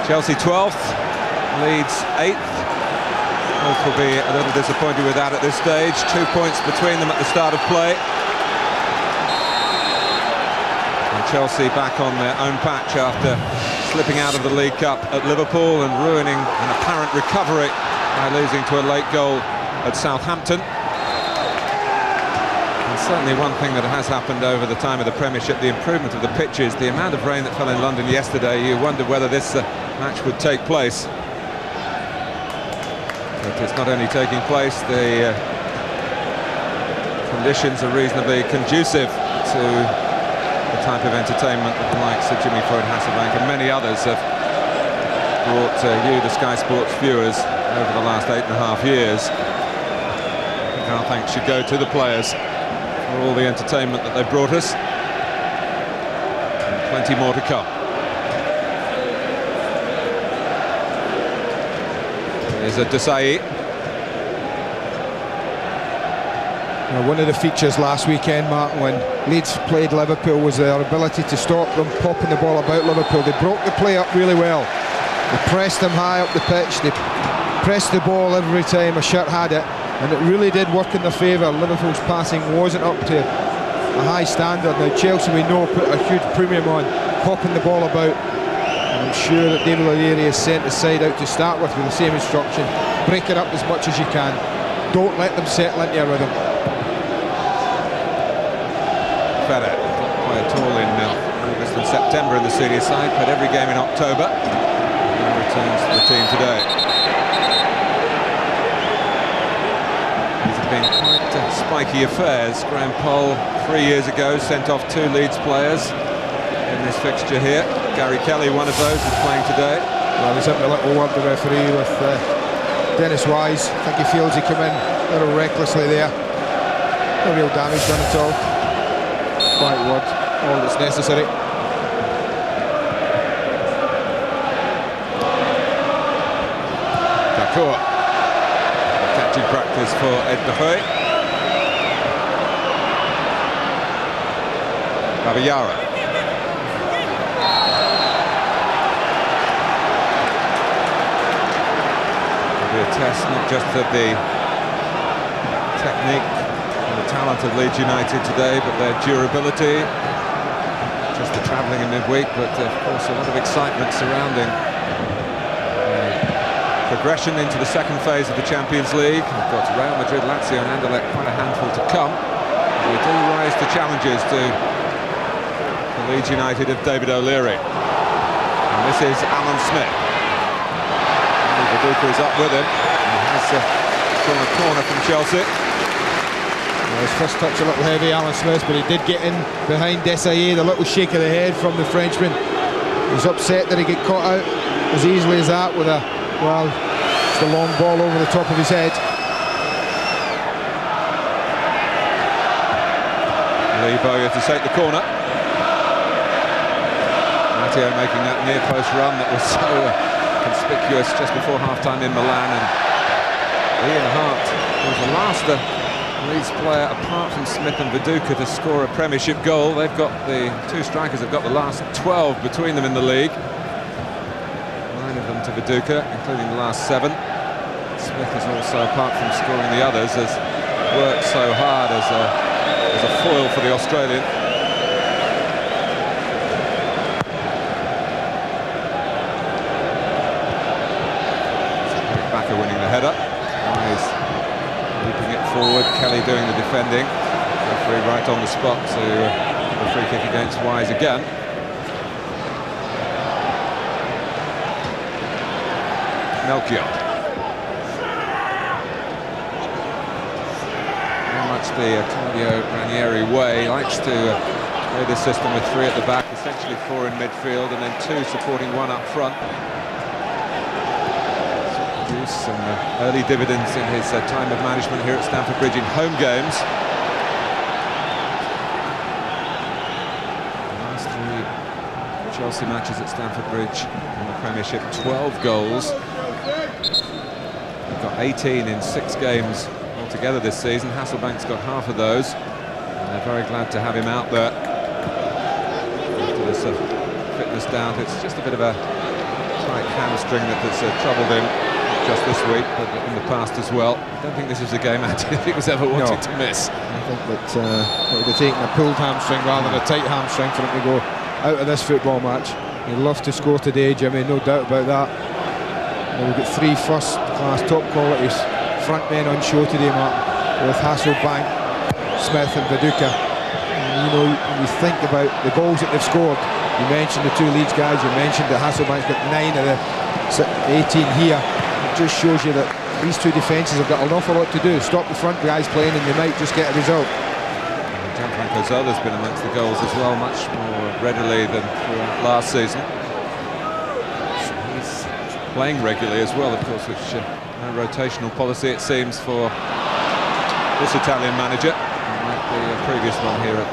Chelsea 12th, Leeds 8th. Both will be a little disappointed with that at this stage. 2 points between them at the start of play. And Chelsea back on their own patch after slipping out of the League Cup at Liverpool and ruining an apparent recovery by losing to a late goal at Southampton. And certainly one thing that has happened over the time of the Premiership, the improvement of the pitches, the amount of rain that fell in London yesterday, you wonder whether this match would take place. But it's not only taking place, the conditions are reasonably conducive to the type of entertainment that the likes of Jimmy Floyd Hasselbank and many others have brought you, the Sky Sports viewers, over the last 8.5 years. I think our thanks should go to the players for all the entertainment that they've brought us. And plenty more to come. There's a Desailly. One of the features last weekend, Martin, when Leeds played Liverpool was their ability to stop them popping the ball about Liverpool. They broke the play up really well. They pressed them high up the pitch. They pressed the ball every time a shirt had it, and it really did work in their favour. Liverpool's passing wasn't up to a high standard. Now Chelsea, we know, put a huge premium on popping the ball about. And I'm sure that David O'Leary has sent the side out to start with the same instruction. Break it up as much as you can. Don't let them settle into a rhythm. Fede, quite tall in August and September in the senior side, played every game in October, and returns to the team today. These have been quite spiky affairs. Graham Poll, 3 years ago, sent off 2 Leeds players in this fixture here. Gary Kelly, one of those, is playing today. Well, he's having a little word, the referee, with Dennis Wise. I think he feels he came in a little recklessly there. No real damage done at all. Quiet word, all that's necessary. Dacour. Catching practice for Ed de Hoy. Babayara. It'll be a test not just of the technique and the talent of Leeds United today, but their durability. Just the travelling in midweek, but of course a lot of excitement surrounding progression into the second phase of the Champions League. We've got Real Madrid, Lazio and Anderlecht, quite a handful to come. We do rise to challenges to the Leeds United of David O'Leary. And this is Alan Smith. Viduka is up with him. He has drawn a corner from Chelsea. Well, his first touch a little heavy, Alan Smith, but he did get in behind Desailly. The little shake of the head from the Frenchman. He's upset that he get caught out as easily as that with a, well, it's the long ball over the top of his head. Lee Bowyer to take the corner. Matteo making that near post run that was so conspicuous just before half-time in Milan, and Ian Hart was the last Leeds player apart from Smith and Viduka to score a Premiership goal. They've got the 2 strikers have got the last 12 between them in the league. 9 of them to Viduka, including the last 7. Smith has also, apart from scoring the others, has worked so hard as a foil for the Australian. Winning the header. Wise looping it forward. Kelly doing the defending. Referee right on the spot to the free kick against Wise again. Melchior. Very much the Claudio Ranieri way. He likes to play this system with 3 at the back, essentially 4 in midfield, and then 2 supporting 1 up front. Some early dividends in his time of management here at Stamford Bridge in home games. The last 3 Chelsea matches at Stamford Bridge in the Premiership, 12 goals. We've got 18 in 6 games altogether this season. Hasselbank's got half of those, and they're very glad to have him out there. After this fitness doubt, it's just a bit of a right hamstring that's troubled him just this week, but in the past as well. I don't think this is a game he was ever wanting to miss. I think that it would have taken a pulled hamstring rather than a tight hamstring for him to go out of this football match. He'd love to score today, Jimmy, no doubt about that. We've got 3 first-class, top-quality front men on show today, Mark, with Hasselbank, Smith and Viduka. And, when you think about the goals that they've scored, you mentioned the 2 Leeds guys, you mentioned that Hasselbank's got 9 of the 18 here. It just shows you that these 2 defences have got an awful lot to do. Stop the front guys playing and they might just get a result. Gianfranco Zola's been amongst the goals as well, much more readily than last season. So he's playing regularly as well, of course, which no rotational policy it seems for this Italian manager. Like the previous one here at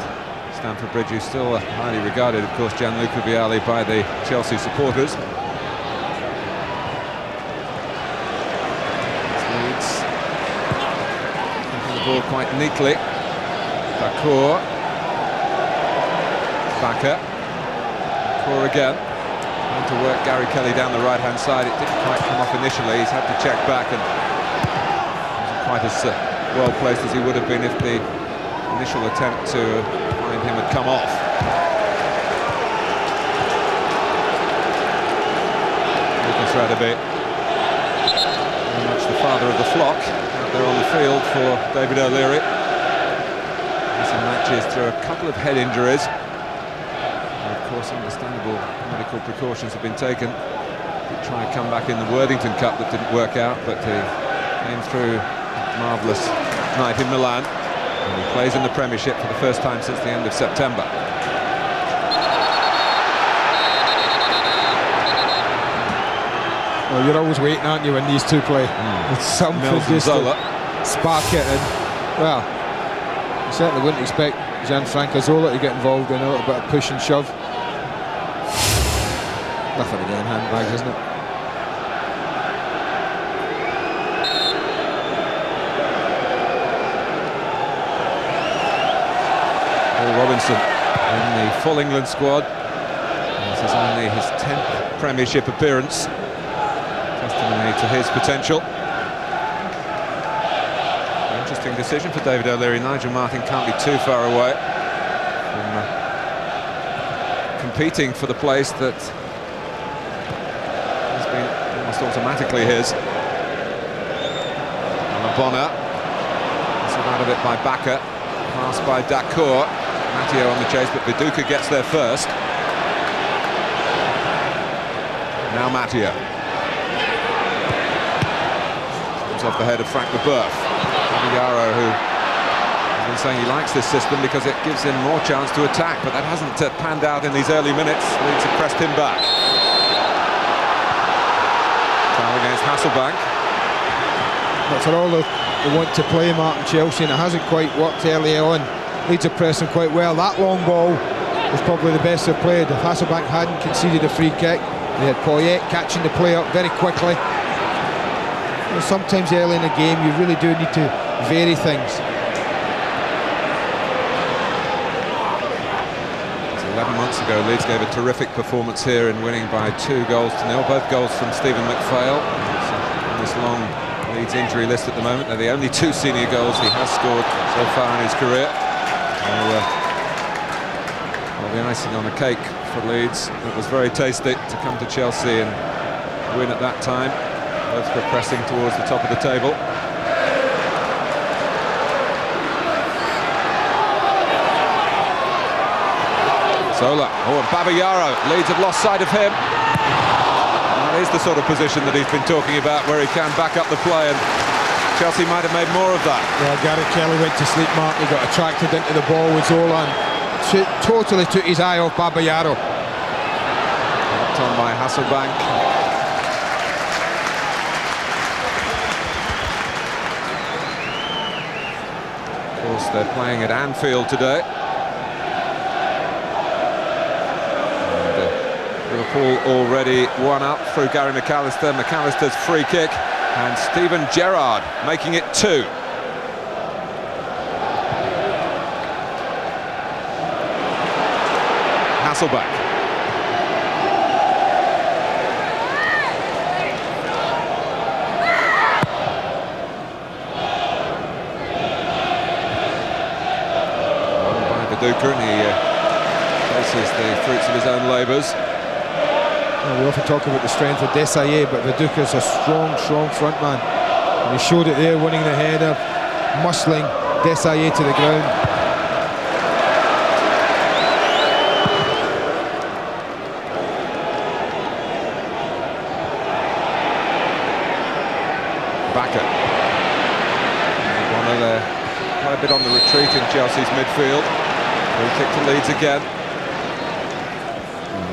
Stamford Bridge, who's still highly regarded, of course, Gianluca Vialli, by the Chelsea supporters. Leeds taking the ball quite neatly. Dacour, Bakker, Dacour again, trying to work Gary Kelly down the right-hand side. It didn't quite come off initially. He's had to check back and wasn't quite as well placed as he would have been if the initial attempt to find him had come off. Lucas Radebe, very much the father of the flock, out there on the field for David O'Leary. Some matches through a couple of head injuries. And of course, understandable medical precautions have been taken. He tried to come back in the Worthington Cup, that didn't work out, but he came through a marvellous night in Milan. And he plays in the Premiership for the first time since the end of September. Well, you're always waiting, aren't you, when these 2 play? It's something just to spark it, and well, you certainly wouldn't expect Gianfranco Zola to get involved in a little bit of push and shove. Nothing again, handbags, isn't it? Paul Robinson in the full England squad. This is only his 10th Premiership appearance. Testimony to his potential. Interesting decision for David O'Leary. Nigel Martin can't be too far away from competing for the place that has been almost automatically his. Bonner, some out of it by Bakker, pass by Dacour. Matteo on the chase, but Viduka gets there first. Now Matteo. Comes off the head of Frank Leboeuf. Yarrow, who has been saying he likes this system because it gives him more chance to attack, but that hasn't panned out in these early minutes. Leeds have pressed him back. Foul against Hasselbank. That's all they want to play, Martin, Chelsea, and it hasn't quite worked early on. Leeds are pressing quite well. That long ball was probably the best they've played. If Hasselbank hadn't conceded a free kick, they had Poyet catching the play up very quickly. Sometimes early in a game you really do need to vary things. 11 months ago, Leeds gave a terrific performance here in winning by 2-0, both goals from Stephen McPhail. On this long Leeds injury list at the moment, they're the only 2 senior goals he has scored so far in his career. Well, the icing on the cake for Leeds. It was very tasty to come to Chelsea and win at that time. Both progressing towards the top of the table. Zola, and Babayaro. Leeds have lost sight of him. That is the sort of position that he's been talking about, where he can back up the play, and Chelsea might have made more of that. Well, Gary Kelly went to sleep, Mark. He got attracted into the ball with Zola and totally took his eye off Babayaro. Knocked on by Hasselbank. Of course, they're playing at Anfield today. Liverpool already 1 up through Gary McAllister. McAllister's free kick, and Steven Gerrard making it 2. Hasselbank. Viduka, and he faces the fruits of his own labours. Well, we often talk about the strength of Desailly, but Viduka's a strong front man. And he showed it there, winning the header, muscling Desailly to the ground. Backer. One of the quite a bit on the retreat in Chelsea's midfield. Free kick to Leeds again.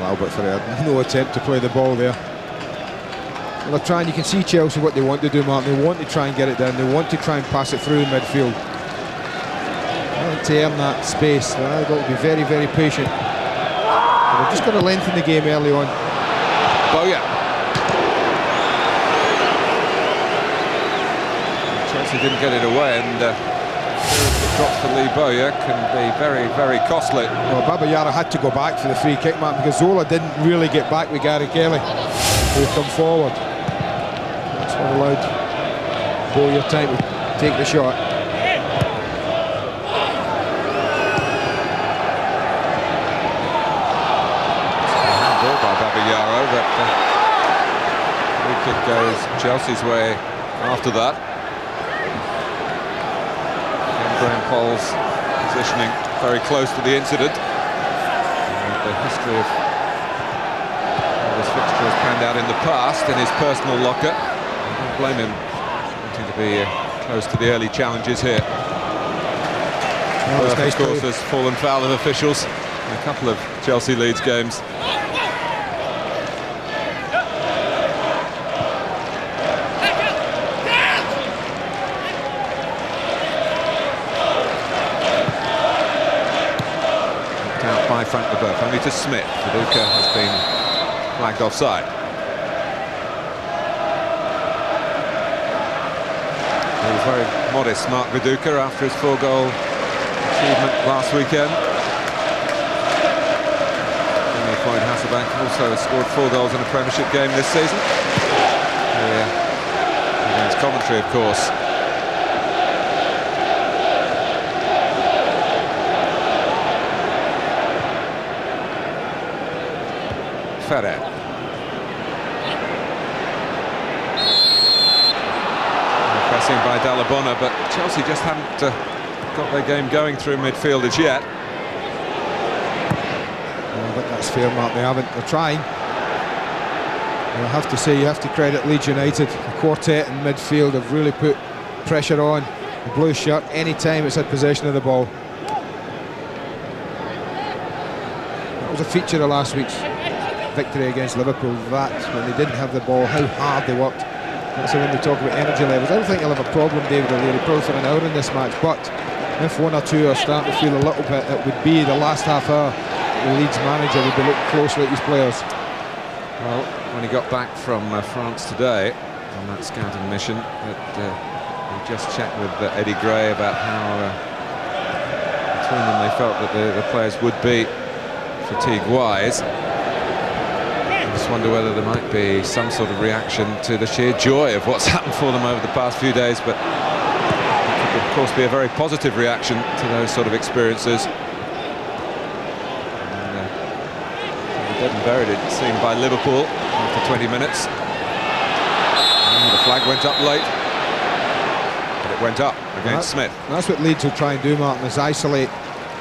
Albert Ferrer, no attempt to play the ball there. Well, they're trying, you can see Chelsea what they want to do, Martin. They want to try and get it down, they want to try and pass it through in midfield. They want to earn that space. They've got to be very patient. They're just going to lengthen the game early on. Boya. Chelsea didn't get it away, and the drops for Lee Boya can be very costly. Well, Baba Yara had to go back for the free kick, man, because Zola didn't really get back with Gary Kelly, who come forward. That's what allowed Boya time to take the shot. Ball by Baba Yara, but free kick goes Chelsea's way after that. Graham Poll's positioning very close to the incident. And the history of how this fixture has panned out in the past in his personal locker. I don't blame him wanting to be close to the early challenges here. Well, of course, has fallen foul of officials in a couple of Chelsea Leeds games. By Frank Leboeuf, only to Smith. Viduka has been flagged offside. He was very modest, Mark Viduka, after his 4-goal achievement last weekend. Floyd Hasselbank also has scored 4 goals in a Premiership game this season. Yeah, against Coventry, of course. Ferrer. Pressing by Dallabonna, but Chelsea just haven't got their game going through midfield as yet. I think that's fair, Mark. They haven't. They're trying. And I have to say, you have to credit Leeds United. The quartet in midfield have really put pressure on the blue shirt any time it's had possession of the ball. That was a feature of last week's victory against Liverpool, that when they didn't have the ball, how hard they worked. That's when they talk about energy levels. I don't think you'll have a problem, David O'Leary, probably for an hour in this match, but if one or two are starting to feel a little bit, it would be the last half hour the Leeds manager would be looking closely at his players. Well, when he got back from France today on that scouting mission, we just checked with Eddie Gray about how between them they felt that the players would be fatigue-wise. I just wonder whether there might be some sort of reaction to the sheer joy of what's happened for them over the past few days, but it could, of course, be a very positive reaction to those sort of experiences. And, dead and buried, it seemed, by Liverpool after 20 minutes. And the flag went up late, but it went up against Smith. That's what Leeds will try and do, Martin, is isolate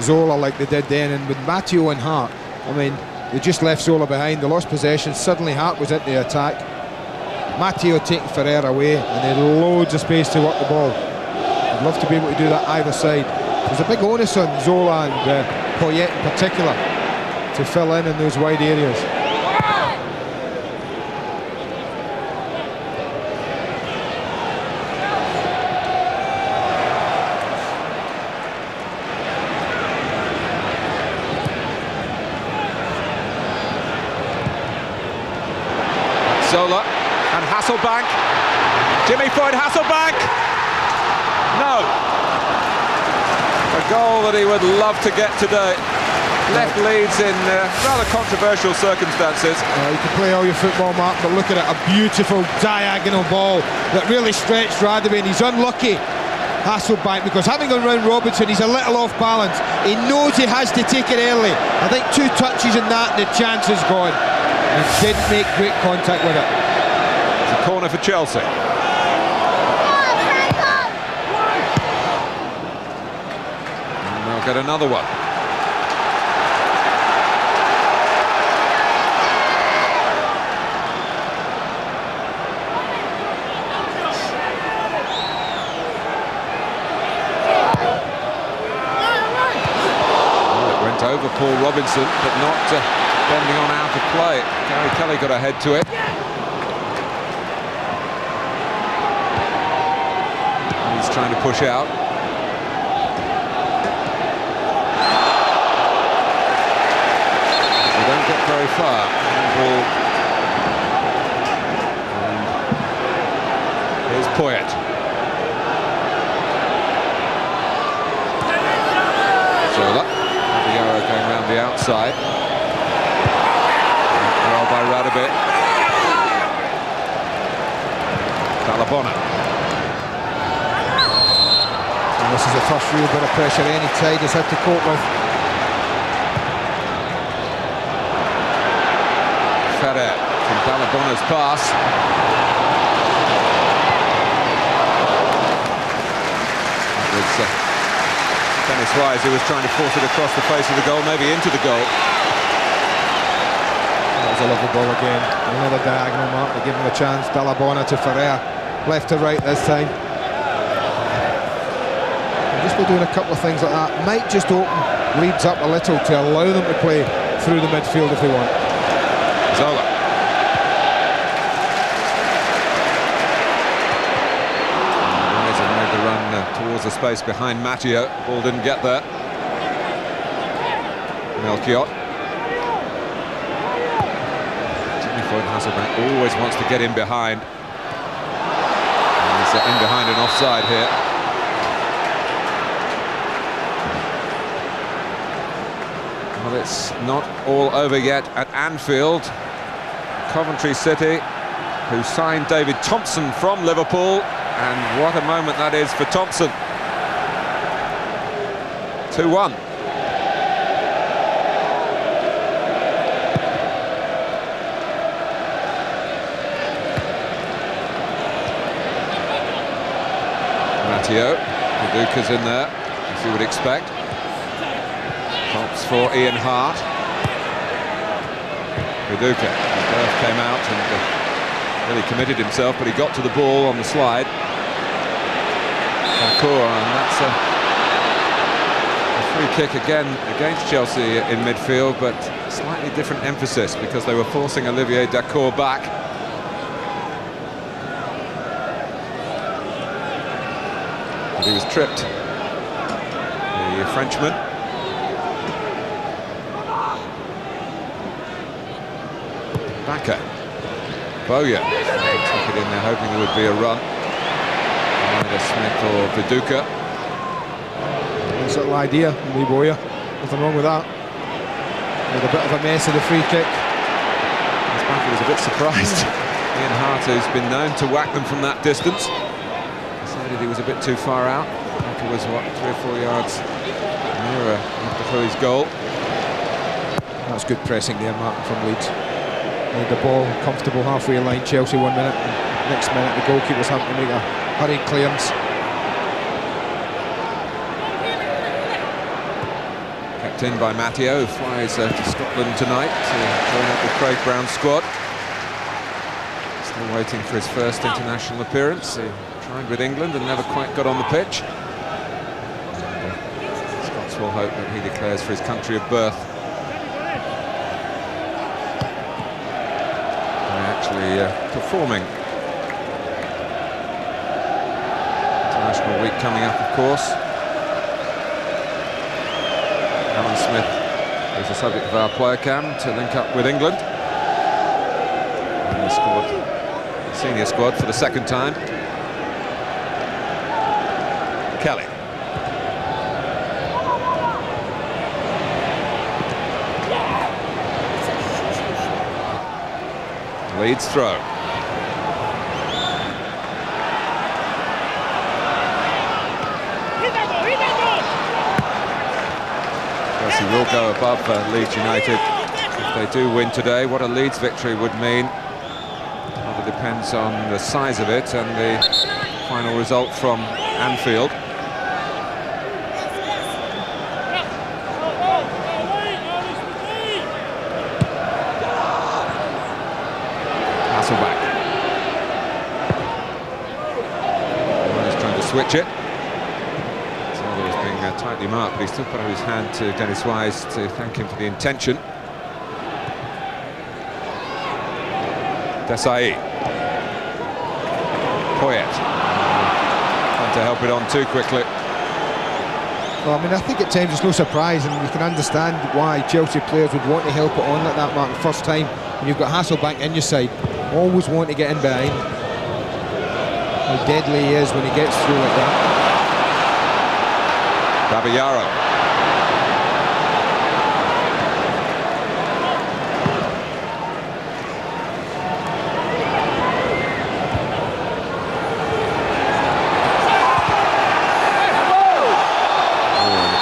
Zola like they did then, and with Matteo and Hart, I mean, they just left Zola behind, they lost possession, suddenly Hart was at the attack. Matteo taking Ferrer away, and they had loads of space to work the ball. I'd love to be able to do that either side. There's a big onus on Zola and Poyet in particular to fill in those wide areas. Zola and Hasselbank. Jimmy Floyd Hasselbank. No. A goal that he would love to get today. Left Leeds in rather controversial circumstances. You can play all your football, Mark, but look at it, a beautiful diagonal ball that really stretched Radebe, and he's unlucky Hasselbank, because having gone round Robinson, he's a little off balance. He knows he has to take it early. I think 2 touches in that and the chance is gone. He didn't make great contact with it. It's a corner for Chelsea. And they'll get another one. Over Paul Robinson, but not bending on out of play. Gary Kelly got ahead to it. He's trying to push out. They don't get very far. Ball. And here's Poyet. Zola. Going around the outside. Well by Radabit. Balabona. And this is the first real bit of pressure any side has had to cope with. Ferrer from Balabona's pass. That was tennis-wise, he was trying to force it across the face of the goal, maybe into the goal. That was a lovely ball again. Another diagonal mark to give him a chance. Balabona to Ferrer, left to right this time. Just by doing a couple of things like that, might just open Leeds up a little to allow them to play through the midfield if they want. Zola. Towards the space behind Matteo. Ball didn't get there. Melchiot. Dignified Hasselbank always wants to get in behind. And he's in behind and offside here. Well, it's not all over yet at Anfield. Coventry City, who signed David Thompson from Liverpool. And what a moment that is for Thompson. 2-1. Matteo. Viduka's in there, as you would expect. Pops for Ian Hart. Viduka. Berth came out and really committed himself, but he got to the ball on the slide. And that's a free kick again against Chelsea in midfield, but slightly different emphasis because they were forcing Olivier Dacour back. But he was tripped, the Frenchman. Bakker. Bowyer took it in there hoping there would be a run. Either Smith or Viduka. Nice little idea, Lee Bowyer. Nothing wrong with that. With a bit of a mess of the free kick. Bakker was a bit surprised. Ian Hart, who's been known to whack them from that distance, decided he was a bit too far out. Bakker was, what, 3 or 4 yards nearer after his goal. That's good pressing there, Martin, from Leeds. Made the ball comfortable halfway line. Chelsea 1 minute. And next minute, the goalkeeper's having to make a hurried clearance. Kept in by Matteo, who flies to Scotland tonight to join up with Craig Brown's squad. Still waiting for his first international appearance. He tried with England and never quite got on the pitch. Scots will hope that he declares for his country of birth. Actually performing. International week coming up, of course. Alan Smith is the subject of our player cam to link up with England. And the squad, the senior squad for the second time. Kelly. Leeds throw. will go above Leeds United if they do win today. What a Leeds victory would mean. Well, it depends on the size of it and the final result from Anfield. Hasselback. He's trying to switch it. Tightly marked, but he still put out his hand to Dennis Wise to thank him for the intention. Desai. Poyet. Trying to help it on too quickly. Well, I mean, I think at times it's no surprise, and you can understand why Chelsea players would want to help it on like that, Mark. The first time when you've got Hasselback in your side, always want to get in behind. How deadly he is when he gets through like that. Babayaro.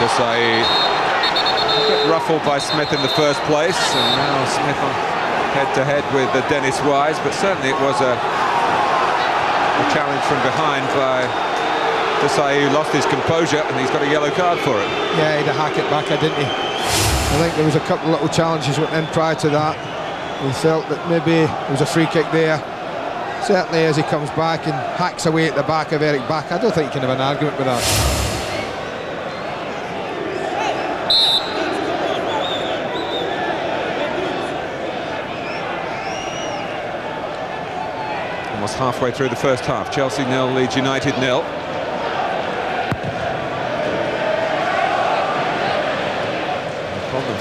Desai, a bit ruffled by Smith in the first place, and now Smith on head-to-head with Dennis Wise, but certainly it was a challenge from behind by Desai, who lost his composure, and he's got a yellow card for it. Yeah, he had to hack it back, didn't he? I think there was a couple of little challenges went in prior to that. He felt that maybe there was a free kick there. Certainly as he comes back and hacks away at the back of Eric Back, I don't think you can have an argument with that. Almost halfway through the first half. Chelsea 0, Leeds United 0.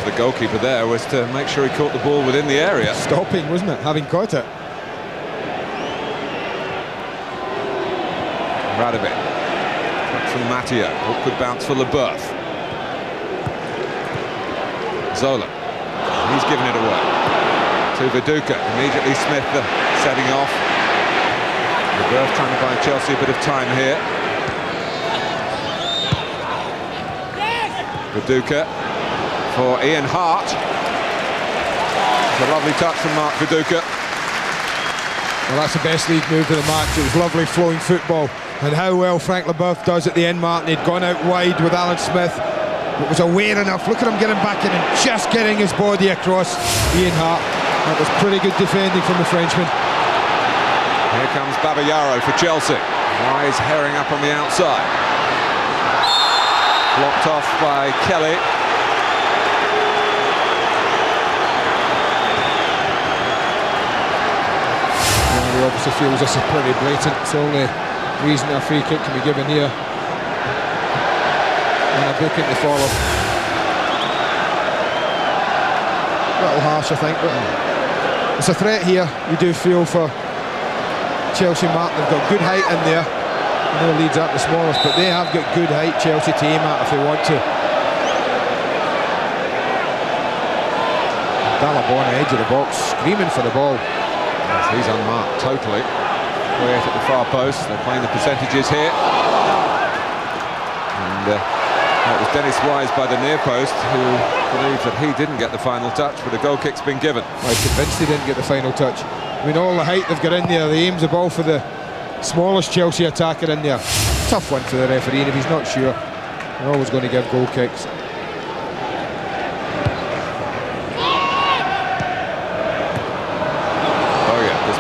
The goalkeeper there was to make sure he caught the ball within the area. Stopping, wasn't it, having caught it? Radovic. From Matteo. Awkward bounce for Leboeuf. Zola. He's given it away to Viduka. Immediately Smith setting off. Leboeuf trying to buy Chelsea a bit of time here. Viduka for Ian Hart. It's a lovely touch from Mark Viduka. Well, that's the best league move of the match. It was lovely flowing football, and how well Frank Leboeuf does at the end, Martin. He'd gone out wide with Alan Smith, but was aware enough. Look at him getting back in and just getting his body across Ian Hart. That was pretty good defending from the Frenchman. Here comes Babayaro for Chelsea. Wise herring up on the outside. Blocked off by Kelly. He obviously feels this is pretty blatant. It's the only reason a free kick can be given here. And a booking to follow. A little harsh, I think, but it's a threat here. You do feel for Chelsea, Martin. They've got good height in there. I know Leeds aren't the smallest, but they have got good height, Chelsea, to aim at if they want to. Dalabon, edge of the box, screaming for the ball. He's unmarked totally. Way out at the far post. They're playing the percentages here. And that was Dennis Wise by the near post, who believes that he didn't get the final touch, but a goal kick's been given. I'm convinced he didn't get the final touch. I mean, all the height they've got in there, they aims the ball for the smallest Chelsea attacker in there. Tough one for the referee, and if he's not sure, they're always going to give goal kicks.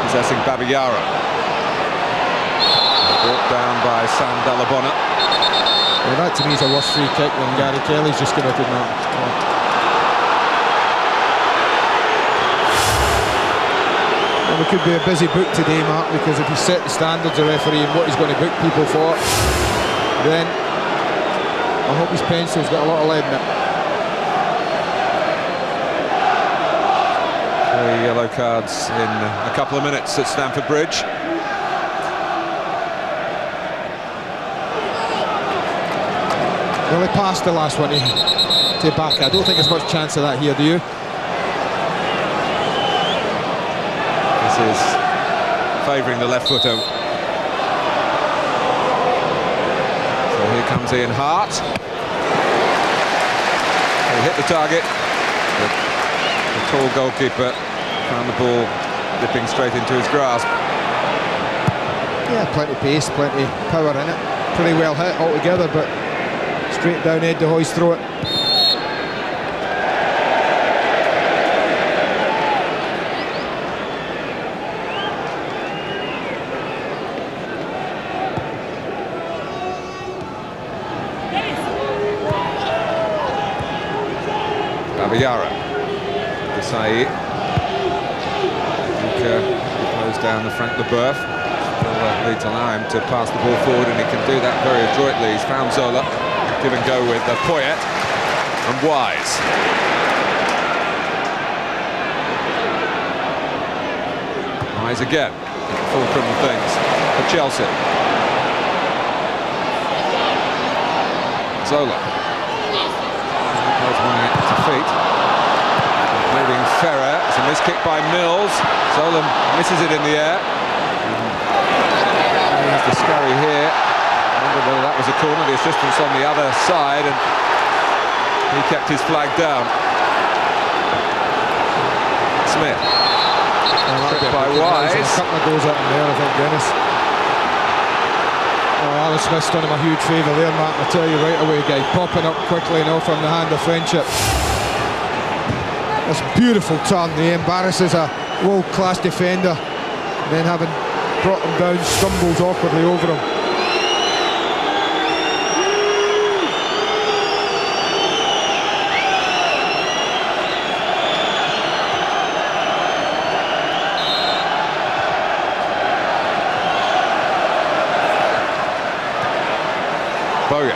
Possessing Babayaro. Brought down by Sam Dalabona. Well, that to me is a worse free kick than Gary Kelly's just committed now. Well, it could be a busy book today, Mark, because if he set the standards of referee and what he's going to book people for, then I hope his pencil's got a lot of lead in it. 3 yellow cards in a couple of minutes at Stamford Bridge. Well, he passed the last one to Ibaka. I don't think there's much chance of that here, do you? This is favouring the left footer. So here comes Ian Hart. He hit the target. But the tall goalkeeper found the ball dipping straight into his grasp. Yeah, plenty of pace, plenty of power in it. Pretty well hit altogether, but straight down Ed de Hoy's throat. Abiyara, Desai, goes down the Frank Leboeuf. Still Leeds allow him to pass the ball forward, and he can do that very adroitly. He's found Zola, give and go with Poyet and Wise. Wise again, fulcrum of things for Chelsea. Zola. Winning it to feet. Including Ferrer. It's a missed kick by Mills. Zola misses it in the air. There's the scurry here. I wonder whether that was a corner. The assistant's on the other side, and he kept his flag down. Smith. Tripped by Wise. A couple of goals out in there, I think, Dennis. Oh, Alan Smith's done him a huge favour there, Mark. I tell you right away, guy, popping up quickly and offering the hand of friendship. This beautiful turn. He embarrasses a world-class defender, and then having brought him down, stumbles awkwardly over him. Bowyer.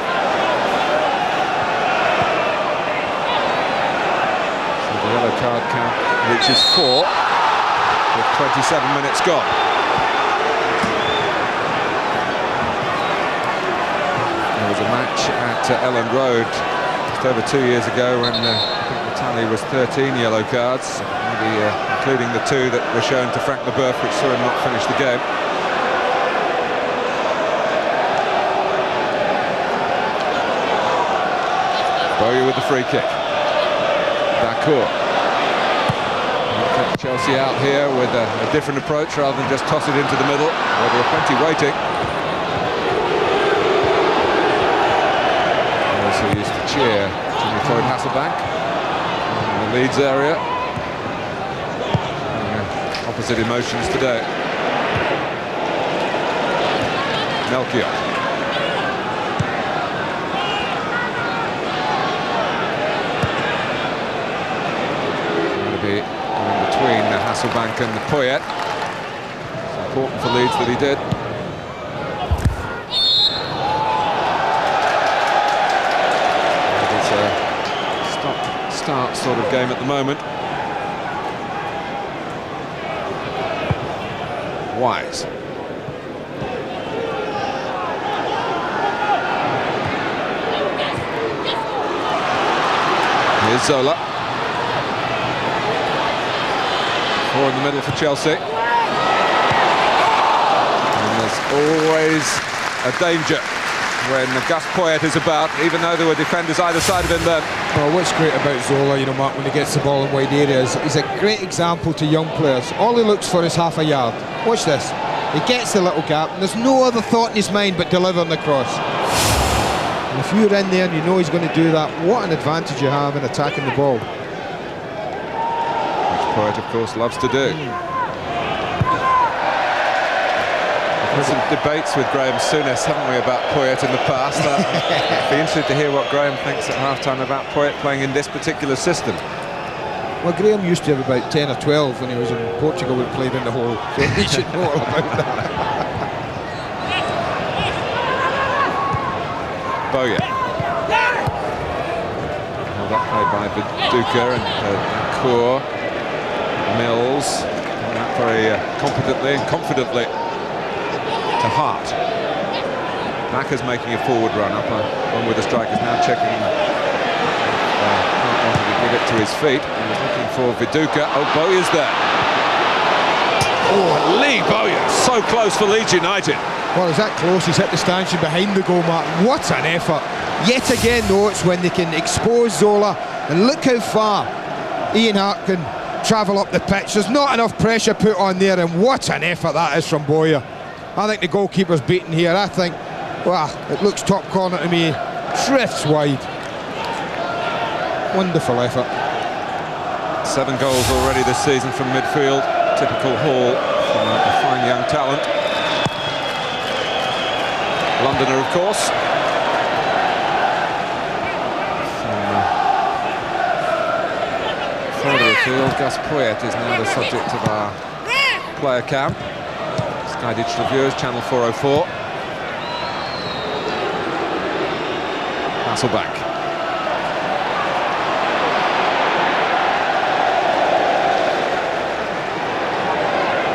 So the yellow card count reaches 4 with 27 minutes gone. There was a match at Elland Road just over 2 years ago when I think the tally was 13 yellow cards, maybe including the 2 that were shown to Frank Leboeuf, which saw him not finish the game. Bowyer with the free kick. Dacour. Chelsea out here with a different approach rather than just toss it into the middle, where there are plenty waiting. They also used to cheer Jimmy Floyd Hasselbank in the Leeds area. Opposite emotions today. Melchior. In between Hasselbank and Poyet. It's important for Leeds that he did. It's a stop-start sort of game at the moment. Wise. Here's Zola. 4 in the middle for Chelsea. And there's always a danger when Gus Poyet is about, even though there were defenders either side of him then. Well, what's great about Zola, you know, Mark, when he gets the ball in wide areas, he's a great example to young players. All he looks for is half a yard. Watch this. He gets the little gap, and there's no other thought in his mind but delivering the cross. And if you're in there and you know he's going to do that, what an advantage you have in attacking the ball. Poyet, of course, loves to do. We've had some debates with Graham Souness, haven't we, about Poyet in the past. I'd be interested to hear what Graham thinks at half-time about Poyet playing in this particular system. Well, Graham used to have about 10 or 12 when he was in Portugal and played in the whole, so he should know all about that. Bowyer. Held up play by Viduka and Dacour. Mills coming out very competently and confidently to Hart. Macca's making a forward run up, one with the strikers now checking. Hart wanted to give it to his feet. He was looking for Viduka. Oh, Bowyer's there. Oh, Lee Bowyer, so close for Leeds United. Well, he's that close. He's hit the stanchion behind the goal, Mark. What an effort. Yet again, though, it's when they can expose Zola And look how far Ian Hart can travel up the pitch. There's not enough pressure put on there, and what an effort that is from Bowyer. I think the goalkeeper's beaten here. I think, wow, it looks top corner to me, drifts wide. Wonderful effort. 7 goals already this season from midfield. Typical Hall from a fine young talent. Londoner, of course. Further afield, Gus Poyet is now the subject of our player cam. Sky Digital viewers, channel 404. Hasselbank.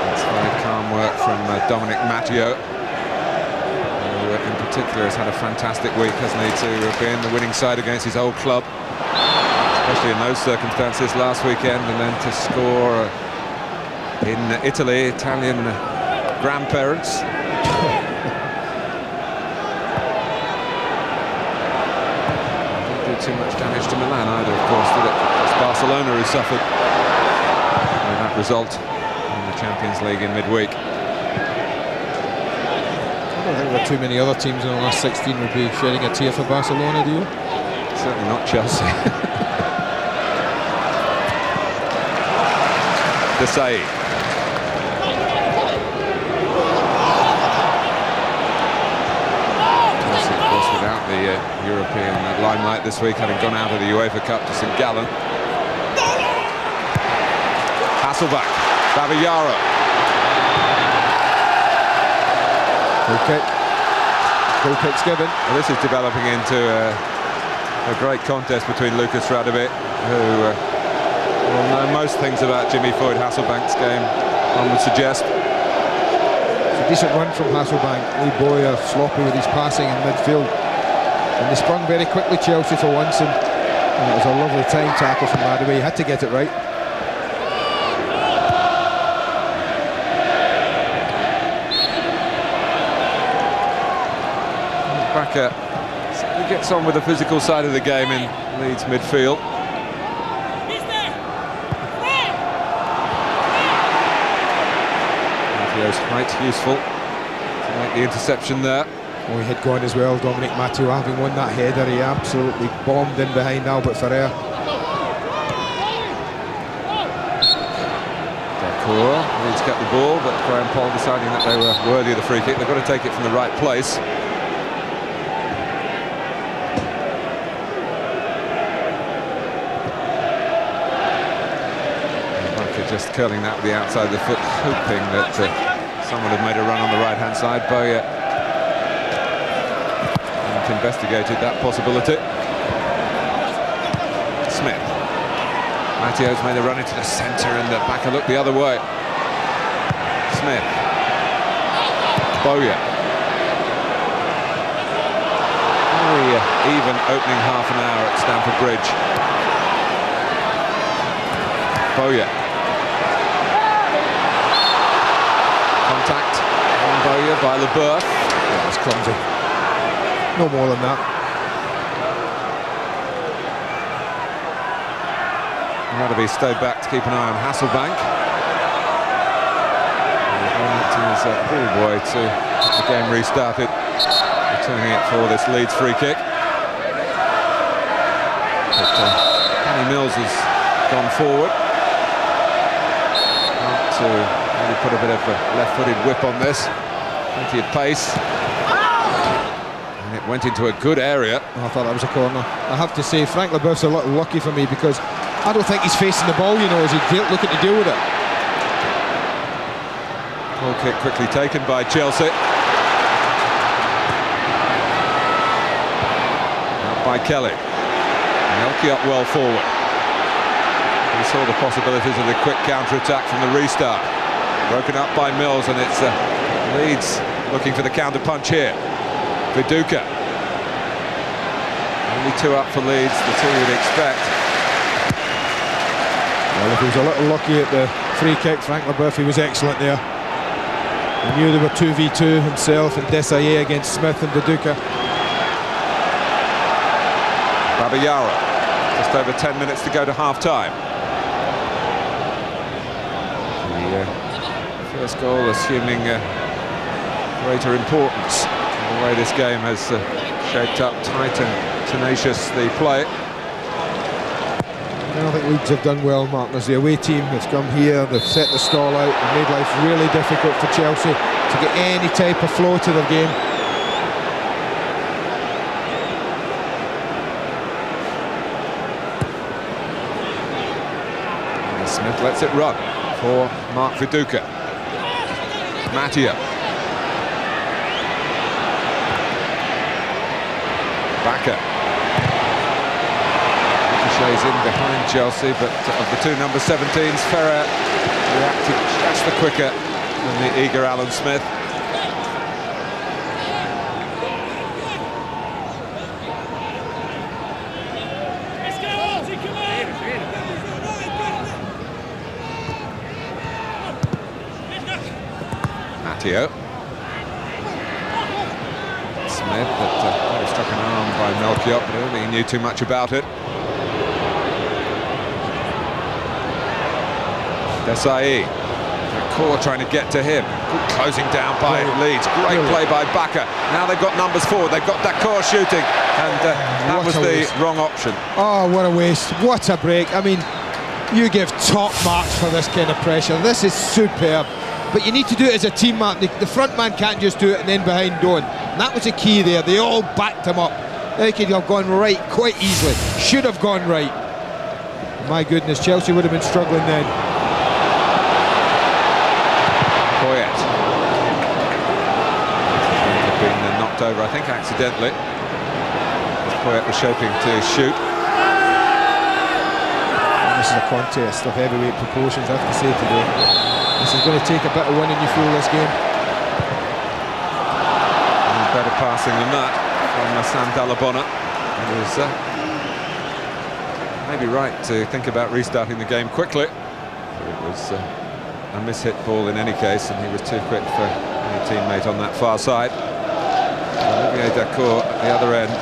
That's very calm work from Dominic Matteo, who in particular has had a fantastic week, hasn't he, to be in the winning side against his old club. Especially in those circumstances last weekend, and then to score in Italy, Italian grandparents. Didn't do too much damage to Milan either, of course, did it? It's Barcelona who suffered that result in the Champions League in midweek. I don't think there are too many other teams in the last 16 would be shedding a tear for Barcelona, do you? Certainly not Chelsea. Desai. Chelsea, of course, without the European limelight this week, having gone out of the UEFA Cup to St Gallen. Hasselbank, Babayara. Goal kick's given. Well, this is developing into a great contest between Lucas Radebe, who will know most things about Jimmy Floyd Hasselbank's game, one would suggest. It's a decent run from Hasselbank. Lee Bowyer sloppy with his passing in midfield. And they sprung very quickly, Chelsea, for once, and it was a lovely time tackle from Radebe. He had to get it right. Bakker he gets on with the physical side of the game in Leeds midfield. Mattio's height useful to make the interception there. Oh, he had gone as well, Dominic Matteo, having won that header. He absolutely bombed in behind Albert Ferrer. Dacour, Leeds kept the ball, but Graham Poll deciding that they were worthy of the free kick. They've got to take it from the right place. Just curling that with the outside of the foot, hoping that someone had made a run on the right-hand side. Bowyer investigated that possibility. Smith. Matteo's made a run into the centre, and Bakker looked the other way. Smith. Bowyer. Very even opening half an hour at Stamford Bridge. Bowyer. Contact on Bowyer by LeBeuf. That was clumsy. No more than that. Radebe stayed back to keep an eye on Hasselbank. His ball boy to get the game restarted, returning it for this Leeds free kick. But Danny Mills has gone forward. Not to really put a bit of a left-footed whip on this. Plenty of pace. And it went into a good area. Oh, I thought that was a corner. I have to say, Frank Leboeuf's a little lucky for me, because I don't think he's facing the ball, you know, as he's looking to deal with it. Goal kick quickly taken by Chelsea. Out by Kelly. Melky up well forward. We saw the possibilities of the quick counter-attack from the restart. Broken up by Mills, and it's Leeds looking for the counter-punch here. Viduka. Only 2 up for Leeds, the 2 you'd expect. Well, if he was a little lucky at the free kick, Frank Leboeuf, he was excellent there. He knew there were 2v2 himself and Desailly against Smith and Viduka. Babayara. Just over 10 minutes to go to half-time. The first goal assuming greater importance in the way this game has shaped up. Tight and tenacious the play. I think Leeds have done well, Martin, as the away team. They've come here, they've set the stall out and made life really difficult for Chelsea to get any type of flow to their game. And Smith lets it run for Mark Viduka. Mattia. Bakker. Ricochets in behind Chelsea, but of the two number 17s, Ferrer reacted just the quicker than the eager Alan Smith. Matteo. Smith, but struck an arm by Melchiot, but I don't think he knew too much about it. Desai. Core trying to get to him. Good closing down by Leeds. Great play by Bakker. Now they've got numbers forward. They've got Dakor shooting, and that was the wrong option. Oh, what a waste. What a break. I mean, you give top marks for this kind of pressure. This is superb. But you need to do it as a team, Martin. The front man can't just do it and then behind don't. And that was the key there. They all backed him up. They could have gone right quite easily. Should have gone right. My goodness, Chelsea would have been struggling then. Poyet. Have been knocked over, I think, accidentally. Poyet was shaping to shoot. And this is a contest of heavyweight proportions, I have to say today. This is going to take a bit of winning, you feel, this game. And better passing than that from Sam Dalabona. He was maybe right to think about restarting the game quickly. It was a mishit ball in any case, and he was too quick for any teammate on that far side. Olivier Dakor at the other end.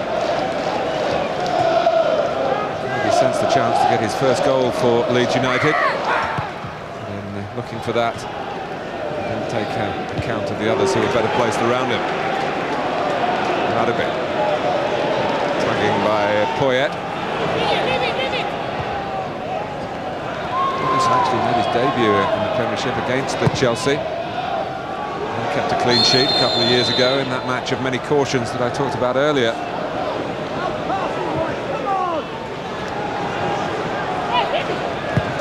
Maybe sensed the chance to get his first goal for Leeds United. Looking for that, and take account of the others who were better placed around him. Radebe. Tugging by Poyet. He's actually made his debut in the Premiership against the Chelsea. He kept a clean sheet a couple of years ago in that match of many cautions that I talked about earlier.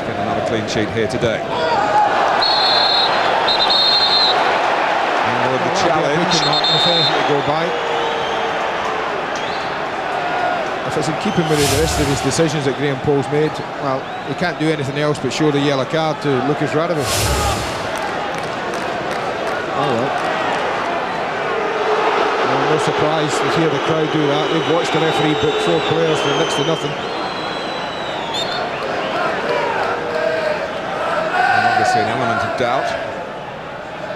To get another clean sheet here today. Challenge. Go by. If it's in keeping with the rest of his decisions that Graham Poll's made, well, he can't do anything else but show the yellow card to Lucas Radebe. Oh well. No surprise to hear the crowd do that. They've watched the referee book 4 players for next to nothing. And obviously an element of doubt.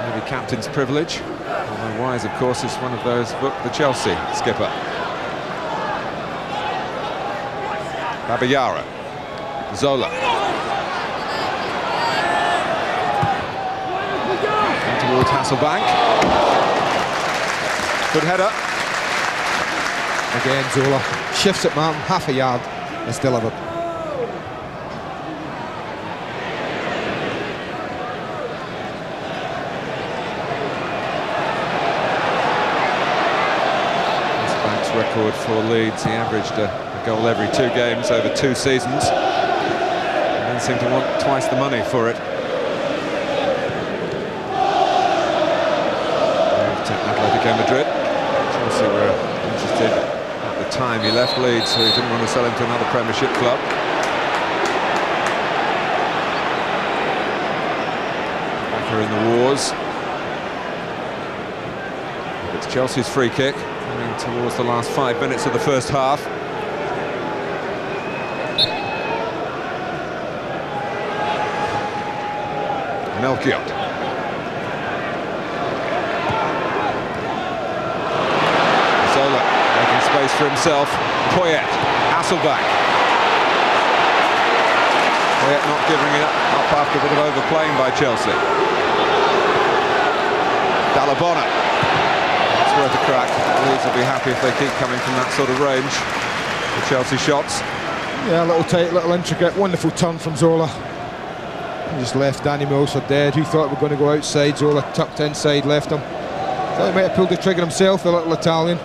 Maybe captain's privilege. Although Wise, of course, is one of those booked the Chelsea skipper. Babayara. Zola. And towards Hasselbank. Good header. Again, Zola shifts it, Martin, half a yard. It's delivered. Record for Leeds. He averaged a goal every 2 games over 2 seasons, and then seemed to want twice the money for it. To Atletico Madrid. Chelsea were interested at the time he left Leeds, so he didn't want to sell him to another Premiership club. Bakker in the wars. It's Chelsea's free kick. Towards the last 5 minutes of the first half. Melchiot. Zola making space for himself. Poyet. Hasselbank. Elliott not giving it up after a bit of overplaying by Chelsea. Dalabona. It's worth a crack. Leeds will be happy if they keep coming from that sort of range. The Chelsea shots. Yeah, a little tight, little intricate, wonderful turn from Zola. He just left Danny Mills for dead. Who thought we were going to go outside? Zola tucked inside, left him. Thought he might have pulled the trigger himself, the little Italian.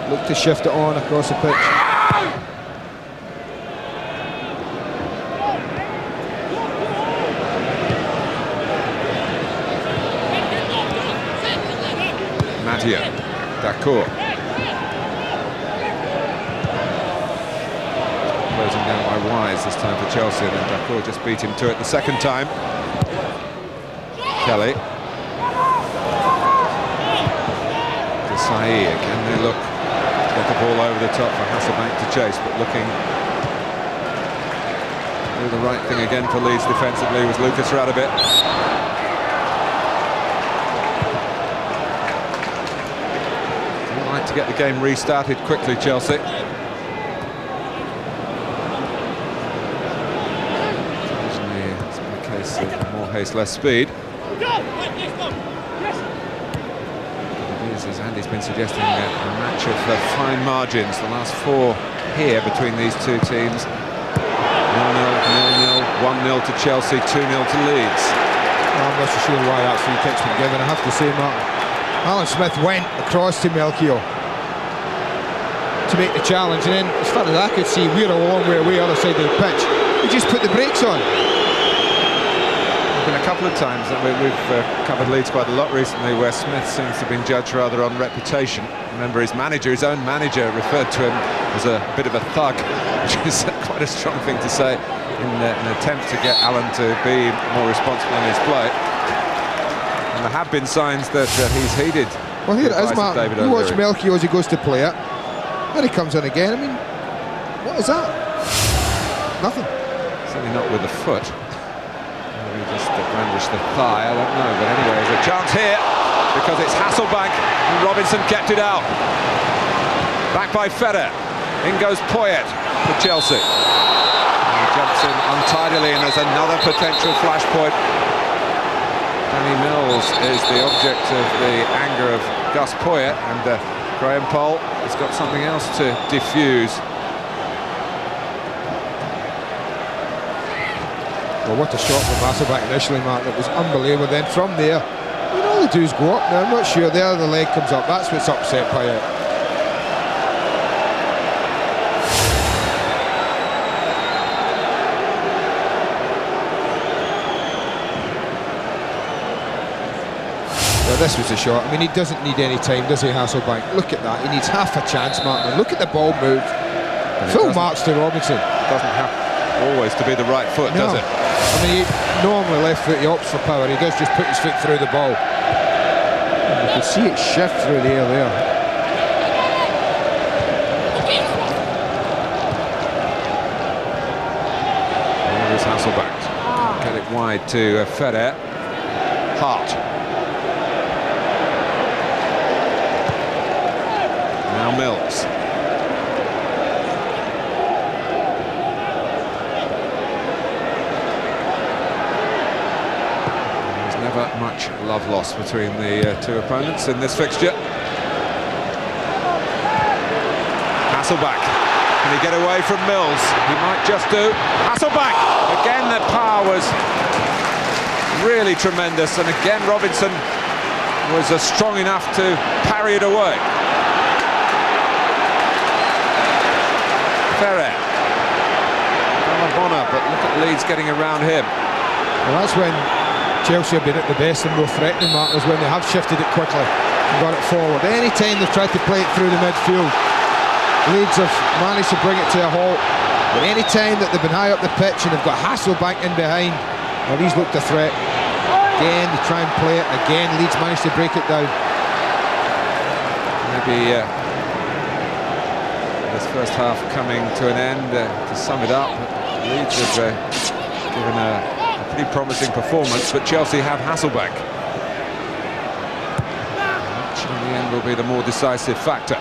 Looked to shift it on across the pitch. Matteo, Dacour. Closing down by Wise this time for Chelsea, and then Dacour just beat him to it the second time. Kelly. Desai, again they look to get the ball over the top for Hasselbank to chase, but looking to do the right thing again for Leeds defensively was Lucas Radabit. To get the game restarted quickly, Chelsea. Occasionally it's been a case of more haste, less speed. It is, as Andy's been suggesting, a match of fine margins. The last four here between these two teams. 0-0, 0-0, 1-0 to Chelsea, 2-0 to Leeds. I'm not so sure why that free kick's been given. I have to say, Martin, Alan Smith went across to Melchior to make the challenge, and then, as far as I could see, we're a long way away other side of the pitch. He just put the brakes on. There's been a couple of times that we've covered Leeds quite a lot recently where Smith seems to have been judged rather on reputation. Remember, his manager, his own manager, referred to him as a bit of a thug, which is quite a strong thing to say in an attempt to get Alan to be more responsible in his play. And there have been signs that he's heeded. Well, here it is, Martin. You watch Melchior as he goes to play it. Then he comes in again. I mean, what is that? Nothing. Certainly not with the foot. Maybe just brandish the thigh, I don't know. But anyway, there's a chance here because it's Hasselbank and Robinson kept it out. Back by Ferrer. In goes Poyet for Chelsea. And he jumps in untidily, and there's another potential flashpoint. Danny Mills is the object of the anger of Gus Poyet, and Graham Poll has got something else to diffuse. Well, what a shot from Hasselbank initially, Mark. It was unbelievable. Then from there, all they do is go up. Now, I'm not sure. There, the leg comes up. That's what's upset Poyet. This was a shot. I mean, he doesn't need any time, does he, Hasselbank? Look at that. He needs half a chance, Martin. Look at the ball move. Full marks to Robinson. Doesn't have always to be the right foot, does it? I mean, he normally left foot, he opts for power. He does just put his foot through the ball. And you can see it shift through the air there. There's Hasselbank. Get it wide to Ferrer. Hart. Now Mills. There's never much love lost between the two opponents in this fixture. Hasselbank. Can he get away from Mills? He might just do. Hasselbank! Again, the power was really tremendous, and again Robinson was strong enough to parry it away. Ferrer. Dalabona, but look at Leeds getting around him. Well, that's when Chelsea have been at the best and more threatening, Mark, is when they have shifted it quickly and got it forward. Any time they've tried to play it through the midfield, Leeds have managed to bring it to a halt. But any time that they've been high up the pitch and they've got Hasselbank in behind, well, he's looked a threat. Again, they try and play it. Again, Leeds managed to break it down. Maybe this first half coming to an end. To sum it up, Leeds have given a pretty promising performance, but Chelsea have Hasselbank, which in the end will be the more decisive factor.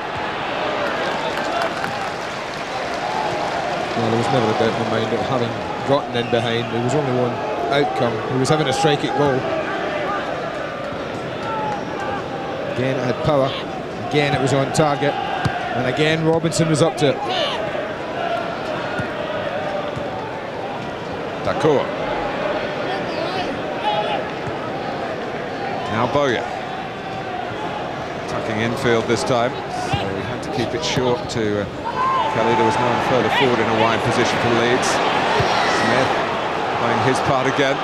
Well, there was never a doubt in my mind that having gotten in behind. There was only one outcome. He was having a strike at goal. Again it had power. Again it was on target. And again Robinson was up to it. Dacour. Now Bowyer. Tucking infield this time. So he had to keep it short to Kelly. There was no one further forward in a wide position for Leeds. Smith playing his part again.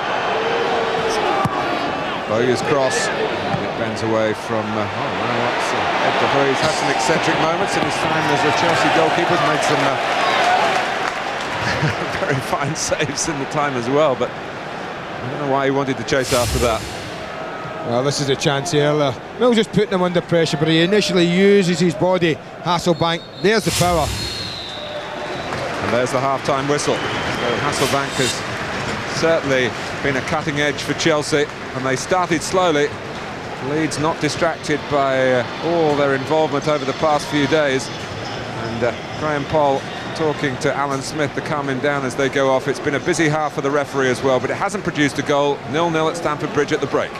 Bowyer's cross. And it bends away from... oh, wow, that's Ed de Vrij. He's had some eccentric moments in his time as a Chelsea goalkeeper. Made some very fine saves in the time as well, but I don't know why he wanted to chase after that. Well, this is a chance here. Mill's just putting him under pressure, but he initially uses his body. Hasselbank, there's the power. And there's the half-time whistle. So Hasselbank has certainly been a cutting edge for Chelsea, and they started slowly. Leeds not distracted by all their involvement over the past few days. And Graham Poll talking to Alan Smith, the calming down as they go off. It's been a busy half for the referee as well, but it hasn't produced a goal. 0-0 at Stamford Bridge at the break.